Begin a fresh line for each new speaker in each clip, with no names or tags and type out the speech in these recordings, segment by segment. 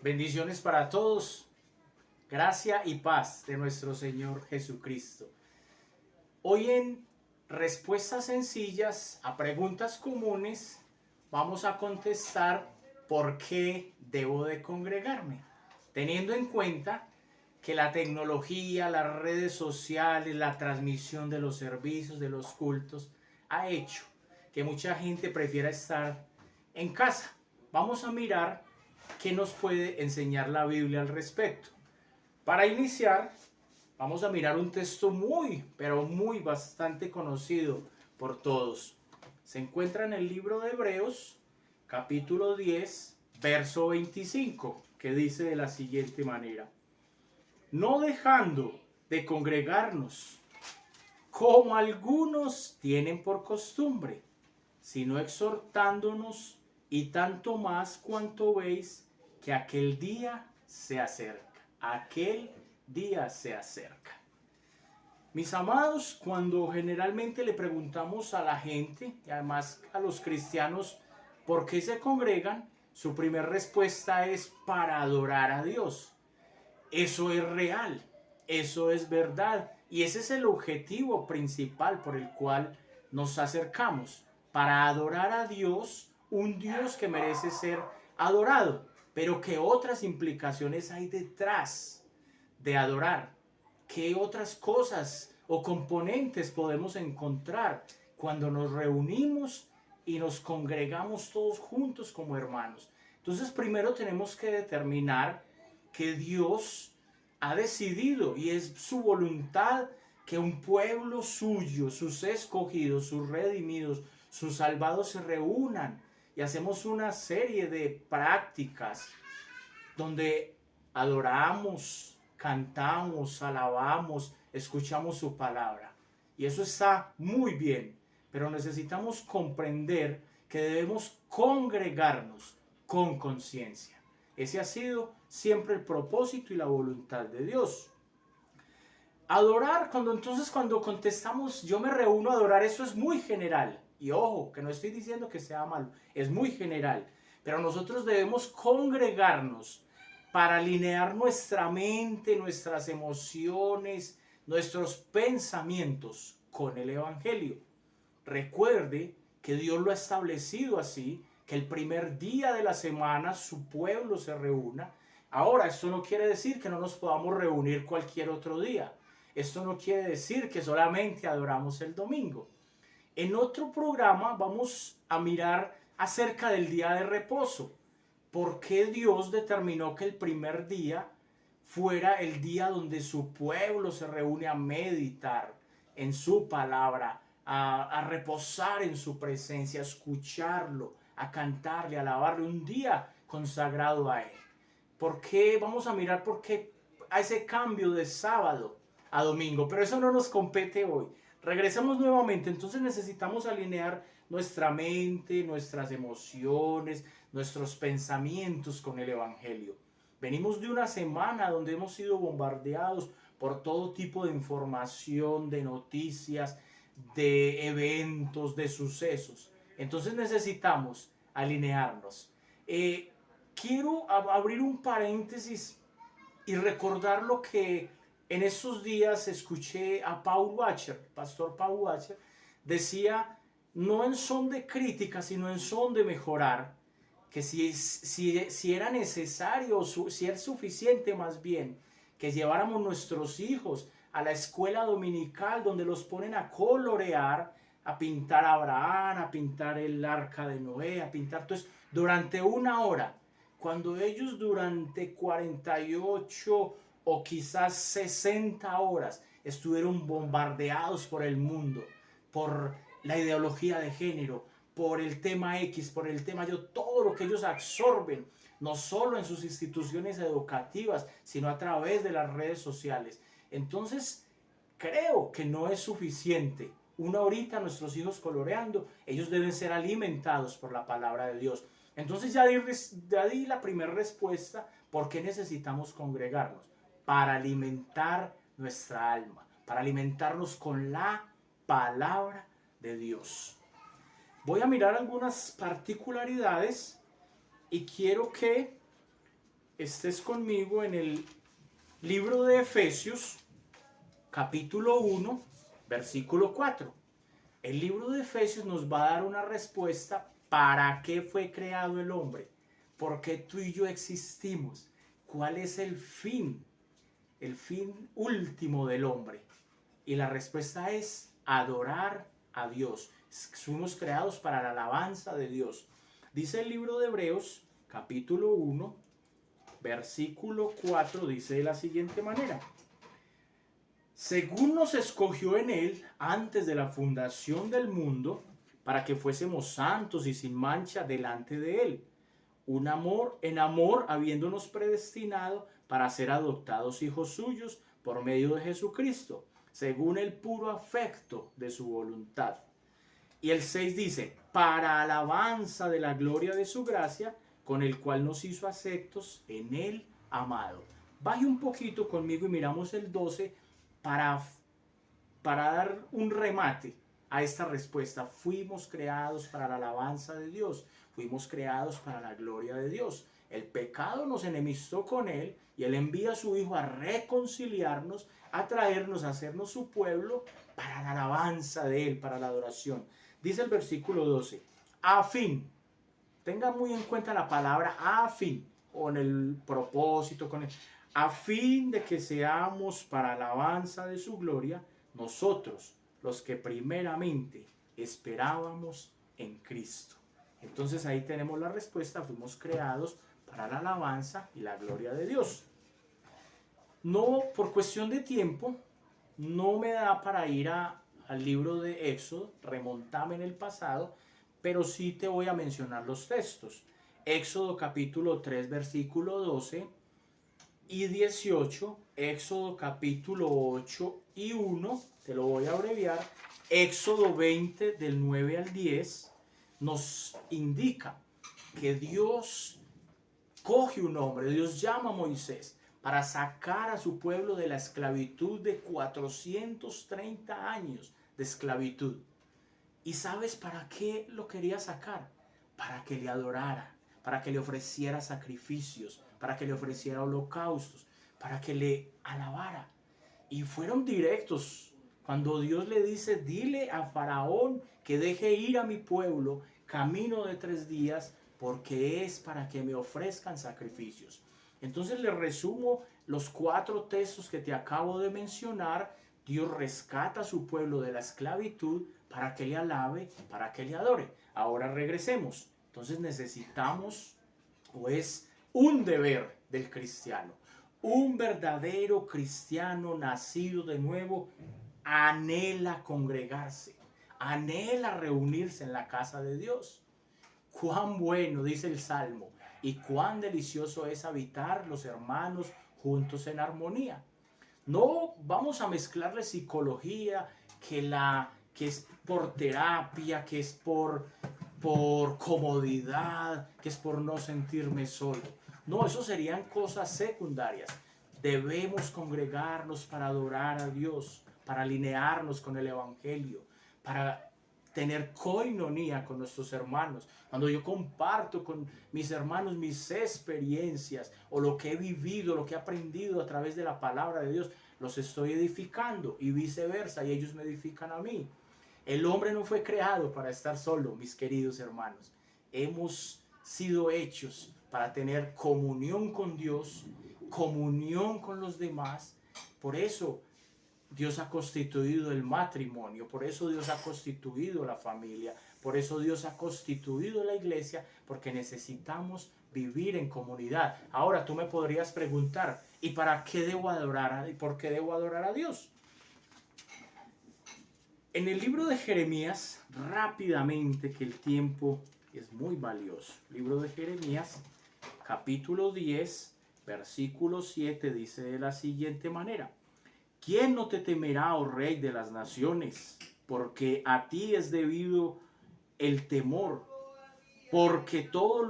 Bendiciones para todos. Gracia y paz de nuestro Señor Jesucristo. Hoy en respuestas sencillas a preguntas comunes vamos a contestar por qué debo de congregarme, teniendo en cuenta que la tecnología, las redes sociales, la transmisión de los servicios, de los cultos, ha hecho que mucha gente prefiera estar en casa. Vamos a mirar qué nos puede enseñar la Biblia al respecto. Para iniciar, vamos a mirar un texto muy bastante conocido por todos. Se encuentra en el libro de Hebreos, capítulo 10, verso 25, que dice de la siguiente manera: no dejando de congregarnos, como algunos tienen por costumbre, sino exhortándonos, y tanto más cuanto veis que aquel día se acerca. Aquel día se acerca. Mis amados, cuando generalmente le preguntamos a la gente, y además a los cristianos, por qué se congregan, su primera respuesta es para adorar a Dios. Eso es real, eso es verdad, y ese es el objetivo principal por el cual nos acercamos, para adorar a Dios, un Dios que merece ser adorado, pero ¿qué otras implicaciones hay detrás de adorar? ¿Qué otras cosas o componentes podemos encontrar cuando nos reunimos y nos congregamos todos juntos como hermanos? Entonces, primero tenemos que determinar que Dios ha decidido y es su voluntad que un pueblo suyo, sus escogidos, sus redimidos, sus salvados se reúnan y hacemos una serie de prácticas donde adoramos, cantamos, alabamos, escuchamos su palabra. Y eso está muy bien, pero necesitamos comprender que debemos congregarnos con conciencia. Ese ha sido siempre el propósito y la voluntad de Dios. Adorar, cuando contestamos yo me reúno a adorar, eso es muy general. Y ojo, que no estoy diciendo que sea malo, es muy general. Pero nosotros debemos congregarnos para alinear nuestra mente, nuestras emociones, nuestros pensamientos con el Evangelio. Recuerde que Dios lo ha establecido así, que el primer día de la semana su pueblo se reúna. Ahora, esto no quiere decir que no nos podamos reunir cualquier otro día. Esto no quiere decir que solamente adoramos el domingo. En otro programa vamos a mirar acerca del día de reposo. ¿Por qué Dios determinó que el primer día fuera el día donde su pueblo se reúne a meditar en su palabra, a reposar en su presencia, a escucharlo, a cantarle, a alabarle, un día consagrado a Él? ¿Por qué? Vamos a mirar por qué a ese cambio de sábado a domingo, pero eso no nos compete hoy. Regresamos nuevamente, entonces necesitamos alinear nuestra mente, nuestras emociones, nuestros pensamientos con el Evangelio. Venimos de una semana donde hemos sido bombardeados por todo tipo de información, de noticias, de eventos, de sucesos. Entonces necesitamos alinearnos. Quiero abrir un paréntesis y recordar lo que en estos días escuché a Paul Washer, pastor Paul Washer, decía, no en son de crítica, sino en son de mejorar, que si era necesario, si era suficiente más bien, que lleváramos nuestros hijos a la escuela dominical donde los ponen a colorear, a pintar a Abraham, a pintar el arca de Noé, a pintar todo eso, durante una hora, cuando ellos durante 48 o quizás 60 horas estuvieron bombardeados por el mundo, por la ideología de género, por el tema X, por el tema Y, todo lo que ellos absorben, no solo en sus instituciones educativas, sino a través de las redes sociales. Entonces, creo que no es suficiente una horita nuestros hijos coloreando, ellos deben ser alimentados por la palabra de Dios. Entonces ya di la primera respuesta, ¿por qué necesitamos congregarnos? Para alimentar nuestra alma, para alimentarnos con la palabra de Dios. Voy a mirar algunas particularidades y quiero que estés conmigo en el libro de Efesios, capítulo 1, versículo 4. El libro de Efesios nos va a dar una respuesta para qué fue creado el hombre, por qué tú y yo existimos, cuál es el fin último del hombre. Y la respuesta es adorar a Dios. Fuimos creados para la alabanza de Dios. Dice el libro de Hebreos, capítulo 1, versículo 4, dice de la siguiente manera: según nos escogió en él antes de la fundación del mundo, para que fuésemos santos y sin mancha delante de él, en amor habiéndonos predestinado para ser adoptados hijos suyos por medio de Jesucristo, según el puro afecto de su voluntad. Y el 6 dice: para alabanza de la gloria de su gracia, con el cual nos hizo aceptos en el amado. Vaya un poquito conmigo y miramos el 12 para dar un remate a esta respuesta. Fuimos creados para la alabanza de Dios, fuimos creados para la gloria de Dios. El pecado nos enemistó con él y él envía a su Hijo a reconciliarnos, a traernos, a hacernos su pueblo para la alabanza de él, para la adoración. Dice el versículo 12, a fin, tenga muy en cuenta la palabra a fin, con el propósito, a fin de que seamos para alabanza de su gloria, nosotros, los que primeramente esperábamos en Cristo. Entonces ahí tenemos la respuesta: fuimos creados para la alabanza y la gloria de Dios. No, por cuestión de tiempo, no me da para ir al libro de Éxodo, remontarme en el pasado, pero sí te voy a mencionar los textos. Éxodo capítulo 3, versículo 12 y 18, Éxodo capítulo 8 y 1, te lo voy a abreviar, Éxodo 20 del 9 al 10, nos indica que Dios coge un hombre, Dios llama a Moisés para sacar a su pueblo de la esclavitud de 430 años de esclavitud. ¿Y sabes para qué lo quería sacar? Para que le adorara, para que le ofreciera sacrificios, para que le ofreciera holocaustos, para que le alabara. Y fueron directos cuando Dios le dice: dile a Faraón que deje ir a mi pueblo camino de 3 días, porque es para que me ofrezcan sacrificios. Entonces le resumo los 4 textos que te acabo de mencionar. Dios rescata a su pueblo de la esclavitud para que le alabe, para que le adore. Ahora regresemos. Entonces necesitamos, o es un deber del cristiano, un verdadero cristiano nacido de nuevo, anhela congregarse, anhela reunirse en la casa de Dios. Cuán bueno, dice el Salmo, y cuán delicioso es habitar los hermanos juntos en armonía. No vamos a mezclarle psicología, que es por terapia, que es por comodidad, que es por no sentirme solo. No, eso serían cosas secundarias. Debemos congregarnos para adorar a Dios, para alinearnos con el Evangelio, para tener coinonía con nuestros hermanos. Cuando yo comparto con mis hermanos mis experiencias o lo que he vivido, lo que he aprendido a través de la palabra de Dios, los estoy edificando, y viceversa, y ellos me edifican a mí. El hombre no fue creado para estar solo, mis queridos hermanos. Hemos sido hechos para tener comunión con Dios, comunión con los demás. Por eso Dios ha constituido el matrimonio, por eso Dios ha constituido la familia, por eso Dios ha constituido la iglesia, porque necesitamos vivir en comunidad. Ahora tú me podrías preguntar: ¿y para qué debo adorar? ¿Y por qué debo adorar a Dios? En el libro de Jeremías, rápidamente, que el tiempo es muy valioso. Libro de Jeremías, capítulo 10, versículo 7, dice de la siguiente manera: ¿quién no te temerá, oh Rey de las naciones? Porque a ti es debido el temor, porque todos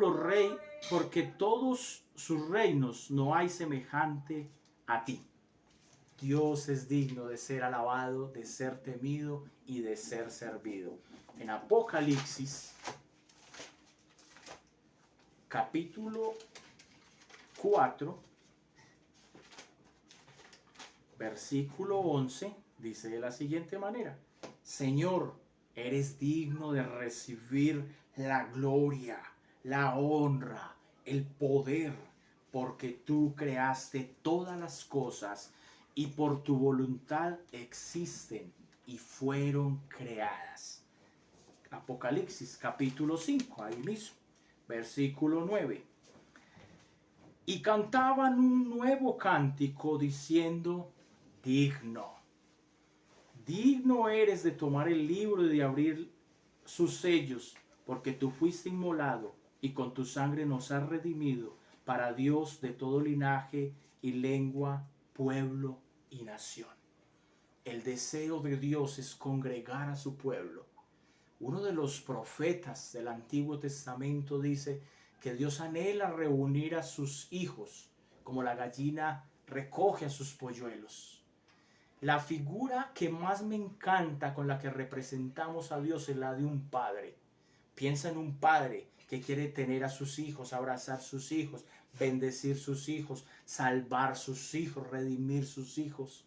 sus reinos no hay semejante a ti. Dios es digno de ser alabado, de ser temido y de ser servido. En Apocalipsis, capítulo 4, versículo 11, dice de la siguiente manera: Señor, eres digno de recibir la gloria, la honra, el poder, porque tú creaste todas las cosas y por tu voluntad existen y fueron creadas. Apocalipsis capítulo 5, ahí mismo, versículo 9. Y cantaban un nuevo cántico diciendo: digno, digno eres de tomar el libro y de abrir sus sellos, porque tú fuiste inmolado y con tu sangre nos has redimido para Dios de todo linaje y lengua, pueblo y nación. El deseo de Dios es congregar a su pueblo. Uno de los profetas del Antiguo Testamento dice que Dios anhela reunir a sus hijos como la gallina recoge a sus polluelos. La figura que más me encanta con la que representamos a Dios es la de un padre. Piensa en un padre que quiere tener a sus hijos, abrazar sus hijos, bendecir sus hijos, salvar sus hijos, redimir sus hijos.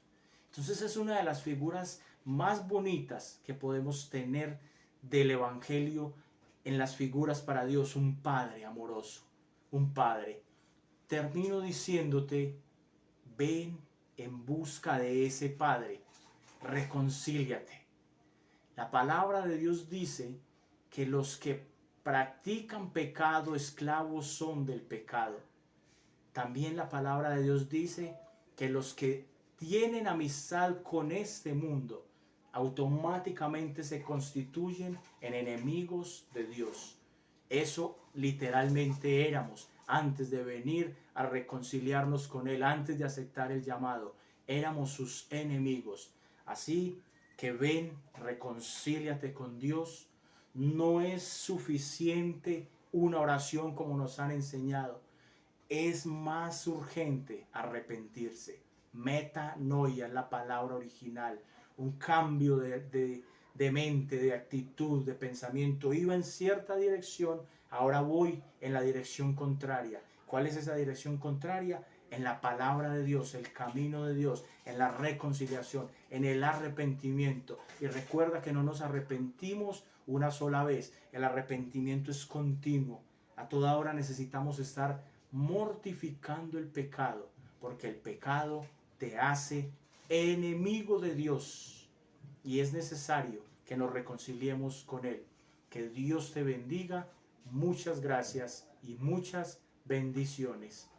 Entonces es una de las figuras más bonitas que podemos tener del Evangelio en las figuras para Dios, un padre amoroso, un padre. Termino diciéndote: ven en busca de ese padre, reconcíliate. La palabra de Dios dice que los que practican pecado, esclavos son del pecado. También la palabra de Dios dice que los que tienen amistad con este mundo automáticamente se constituyen en enemigos de Dios. Eso literalmente éramos antes de venir a reconciliarnos con Él, antes de aceptar el llamado. Éramos sus enemigos. Así que ven, reconcíliate con Dios. No es suficiente una oración como nos han enseñado. Es más urgente arrepentirse. Metanoia es la palabra original. Un cambio de mente, de actitud, de pensamiento. Iba en cierta dirección, ahora voy en la dirección contraria. ¿Cuál es esa dirección contraria? En la palabra de Dios, el camino de Dios, en la reconciliación, en el arrepentimiento. Y recuerda que no nos arrepentimos una sola vez. El arrepentimiento es continuo. A toda hora necesitamos estar mortificando el pecado, porque el pecado te hace enemigo de Dios y es necesario que nos reconciliemos con Él. Que Dios te bendiga. Muchas gracias y muchas bendiciones.